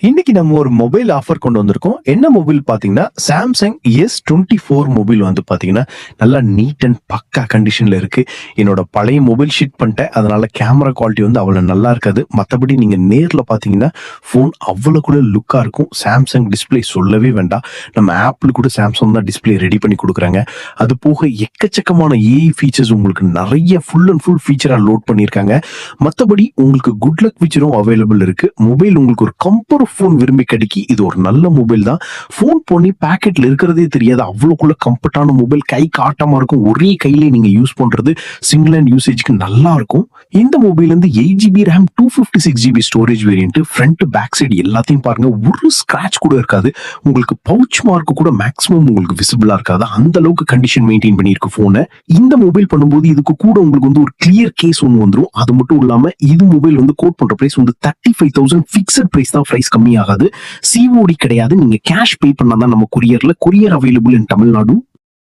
இன்னைக்கு நம்ம ஒரு மொபைல் ஆஃபர் கொண்டு வந்திருக்கோம். என்ன மொபைல் பார்த்தீங்கன்னா, Samsung S24 மொபைல் வந்து பார்த்தீங்கன்னா, நல்லா நீட் அண்ட் பக்கா கண்டிஷன்ல இருக்கு. என்னோட பழைய மொபைல் ஷிஃப்ட் பண்ணிட்டேன். அதனால கேமரா குவாலிட்டி வந்து அவ்வளோ நல்லா இருக்காது. மத்தபடி நீங்க நேர்ல பார்த்தீங்கன்னா, ஃபோன் அவ்வளோ கூட லுக்கா இருக்கும். Samsung டிஸ்ப்ளே சொல்லவே வேண்டாம். நம்ம ஆப்பிள் கூட Samsung தான் டிஸ்ப்ளே ரெடி பண்ணி குடுக்குறாங்க. அது போக எக்கச்சக்கமான ஏஐ ஃபீச்சர்ஸ் உங்களுக்கு நெறைய ஃபுல் அண்ட் ஃபுல் ஃபீச்சரா லோட் பண்ணியிருக்காங்க. மத்தபடி உங்களுக்கு குட் லக் ஃபீச்சரும் அவைலபிள் இருக்கு. மொபைல் உங்களுக்கு ஒரு கம்பர் ஃபோன் விரும்பி கிடைக்கி இது ஒரு நல்ல மொபைல் தான். ஃபோன் பண்ணி பாக்கெட்ல இருக்கிறதே தெரியாது. அவ்வளோக்குள்ள கம்ஃபர்ட்டான மொபைல், கை காட்டமா இருக்கும். ஒரே கையிலே நீங்க யூஸ் பண்றது சிங்கிள் ஹேண்ட் யூசேஜ்க்கு நல்லா இருக்கும். இந்த மொபைல் வந்து 8GB RAM 256GB storage variant. Front back side எல்லாத்தையும் பாருங்க. ஒரு ஸ்கிராட்ச் கூட இருக்காது. உங்களுக்கு பவுச் மார்க் கூட மேக்ஸிமம் உங்களுக்கு விசிபிளா இருக்காது. அந்த அளவுக்கு கண்டிஷன் மெயின்டைன் பண்ணியிருக்கு ஃபோனை. இந்த மொபைல் பண்ணும்போது இதுக்கு கூட உங்களுக்கு வந்து ஒரு கிளியர் கேஸ் ஒன்று வந்துடும். அது மட்டும் இல்லாம இது மொபைல் வந்து கோட் பண்ற பிரைஸ் வந்து 35,000 ஃபிக்ஸட் பிரைஸ் தான். பிரைஸ் கம்மி ஆகாது. சிஓடி கிடையாது. நீங்க கேஷ் பே பண்ணாதான் நம்ம கொரியர் அவைலபிள் இன் தமிழ்நாடு.